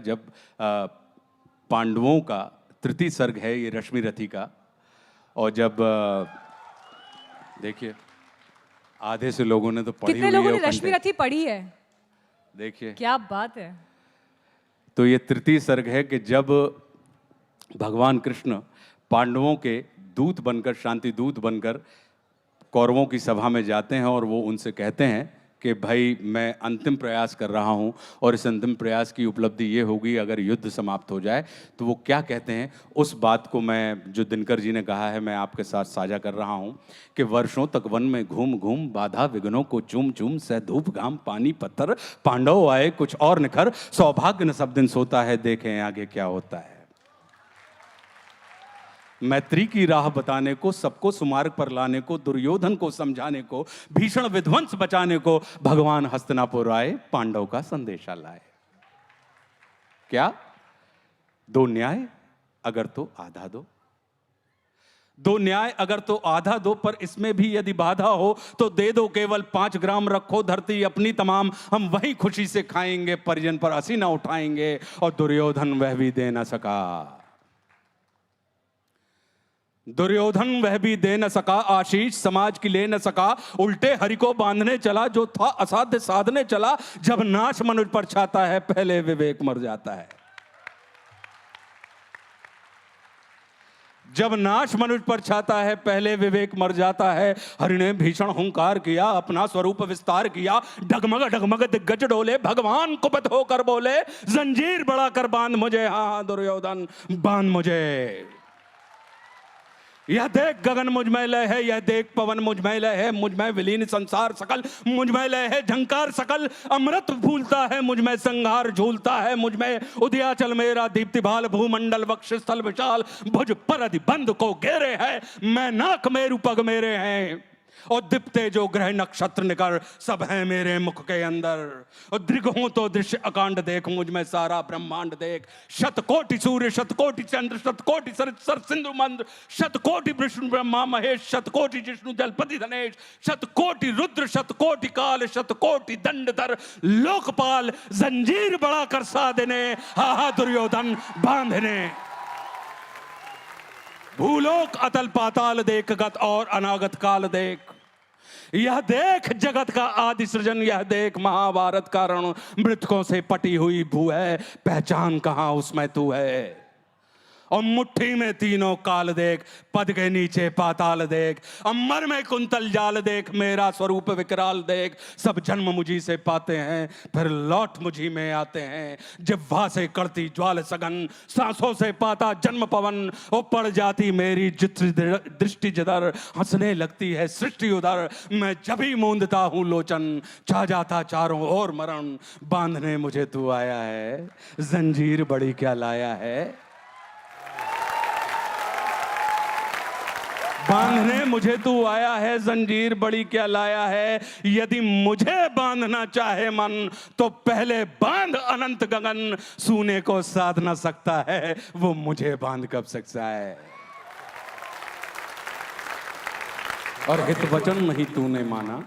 जब पांडवों का तृतीय सर्ग है ये रश्मि रथी का, और जब देखिए आधे से लोगों ने तो पढ़ी हुई है। कितने लोगों ने रश्मि रथी पढ़ी है? देखिए क्या बात है। तो ये तृतीय सर्ग है कि जब भगवान कृष्ण पांडवों के दूत बनकर, शांति दूत बनकर कौरवों की सभा में जाते हैं और वो उनसे कहते हैं कि भाई मैं अंतिम प्रयास कर रहा हूं और इस अंतिम प्रयास की उपलब्धि ये होगी अगर युद्ध समाप्त हो जाए। तो वो क्या कहते हैं, उस बात को मैं, जो दिनकर जी ने कहा है, मैं आपके साथ साझा कर रहा हूं कि वर्षों तक वन में घूम घूम बाधा विघ्नों को चूम चूम, सह धूप घाम पानी पत्थर, पांडव आए कुछ और निखर, सौभाग्य न सब दिन सोता है, देखें आगे क्या होता है। मैत्री की राह बताने को, सबको सुमार्ग पर लाने को, दुर्योधन को समझाने को, भीषण विध्वंस बचाने को भगवान हस्तिनापुर आए, पांडव का संदेशा लाए। क्या? दो न्याय अगर तो आधा दो, दो न्याय अगर तो आधा दो, पर इसमें भी यदि बाधा हो तो दे दो केवल 5 ग्राम, रखो धरती अपनी तमाम, हम वहीं खुशी से खाएंगे, परिजन पर हंसी ना उठाएंगे। और दुर्योधन वह भी दे न सका, दुर्योधन वह भी दे न सका, आशीष समाज की ले न सका, उल्टे हरि को बांधने चला, जो था असाध्य साधने चला। जब नाश मनुष्य पर छाता है, पहले विवेक मर जाता है। जब नाश मनुष्य पर छाता है, पहले विवेक मर जाता है। हरि ने भीषण हुंकार किया, अपना स्वरूप विस्तार किया, डगमग डगमग दिग्गज डोले, भगवान कुपित होकर बोले, जंजीर बढ़ाकर बांध मुझे, हाँ दुर्योधन बांध मुझे। यह देख गगन मुझ में लय है, यह देख पवन मुझ में लय है, मुझ में विलीन संसार सकल, मुझ में लय है झंकार सकल, अमृत भूलता है मुझ में, संहार झूलता है मुझ में, उदयाचल मेरा दीप्ति भाल, भूमंडल वक्ष स्थल विशाल, भुज पर अधिबंध को घेरे है, मैं नाक मेरु पग मेरे हैं, और दीप्ते जो ग्रह नक्षत्र निकर, सब है मेरे मुख के अंदर। और दृग हूं तो दृश्य अकांड देख, मुझ में सारा ब्रह्मांड देख, शतकोटि सूर्य शतकोटि चंद्र, शतकोटि सर सिंधु मंद्र, शतकोटि विष्णु ब्रह्मा महेश, शतकोटि जिष्णु जलपति धनेश, शतकोटि रुद्र शतकोटि काल, शतकोटि दंडधर लोकपाल, जंजीर बढ़ा कर साधने, हा दुर्योधन बांधने। भूलोक अतल पाताल देख, गत और अनागत काल देख, यह देख जगत का आदि सृजन, यह देख महाभारत का रण, मृतकों से पटी हुई भू है, पहचान कहां उसमें तू है। और मुट्ठी में तीनों काल देख, पद के नीचे पाताल देख, अमर में कुंतल जाल देख, मेरा स्वरूप विकराल देख। सब जन्म मुझी से पाते हैं, फिर लौट मुझी में आते हैं, जिह्वा से करती ज्वाल सघन, सांसों से पाता जन्म पवन, वो पड़ जाती मेरी दृष्टि जिधर, हंसने लगती है सृष्टि उधर, मैं जब ही मूंदता हूं लोचन, छा जाता चारों ओर मरण। बांधने मुझे तू आया है, जंजीर बड़ी क्या लाया है, बांधने मुझे तू आया है, जंजीर बड़ी क्या लाया है। यदि मुझे बांधना चाहे मन, तो पहले बांध अनंत गगन, सूने को साध ना सकता है, वो मुझे बांध कब सकता है। और हित वचन नहीं तूने माना,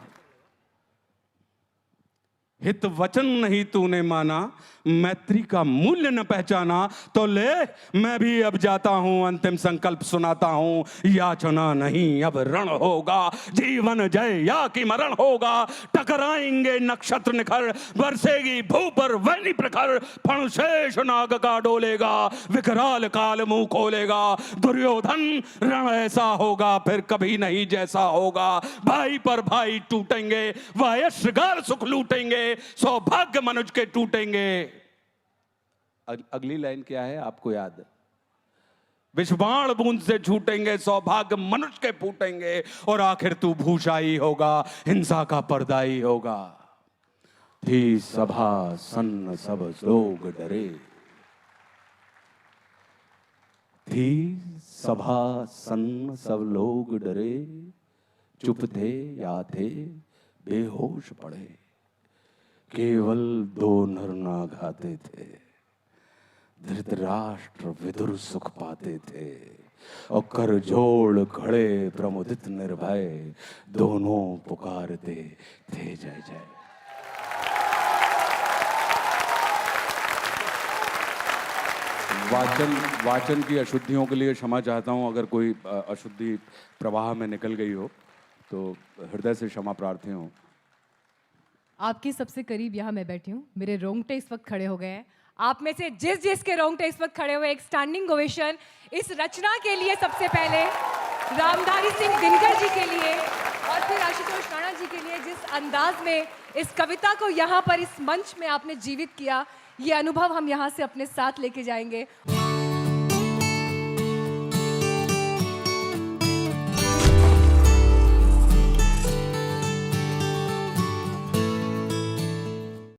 हित वचन नहीं तूने माना, मैत्री का मूल्य न पहचाना, तो ले मैं भी अब जाता हूं, अंतिम संकल्प सुनाता हूं, याचना नहीं अब रण होगा, जीवन जय या कि मरण होगा। टकराएंगे नक्षत्र निखर, बरसेगी भू पर वैनी प्रखर, फणशेष नाग का डोलेगा, विकराल काल मुंह खोलेगा। दुर्योधन रण ऐसा होगा फिर कभी नहीं जैसा होगा, भाई पर भाई टूटेंगे, वायश्रगार सुख लूटेंगे, सौभाग्य मनुष्य के टूटेंगे। अगली लाइन क्या है आपको याद? विषबाण बूंद से छूटेंगे, सौभाग्य मनुष्य के फूटेंगे, और आखिर तू भूषाई होगा, हिंसा का पर्दाई होगा। थी सभा सन्न सब लोग डरे, थी सभा सन्न सब लोग डरे, चुप थे या थे बेहोश पड़े, केवल 2 नर नाग आते थे, धृतराष्ट्र विदुर सुख पाते थे, और कर जोड़ खड़े प्रमुदित निर्भय, दोनों पुकारते थे जय जय। वाचन की अशुद्धियों के लिए क्षमा चाहता हूँ। अगर कोई अशुद्धि प्रवाह में निकल गई हो तो हृदय से क्षमा प्रार्थी हूँ। आपके सबसे करीब यहाँ मैं बैठी हूँ, मेरे रोंगटे इस वक्त खड़े हो गए हैं। आप में से जिस जिस के रोंगटे इस वक्त खड़े हुए, एक स्टैंडिंग ओवेशन इस रचना के लिए सबसे पहले, रामधारी सिंह दिनकर जी के लिए और फिर आशुतोष राणा जी के लिए, जिस अंदाज में इस कविता को यहाँ पर इस मंच में आपने जीवित किया, ये अनुभव हम यहाँ से अपने साथ लेके जाएंगे।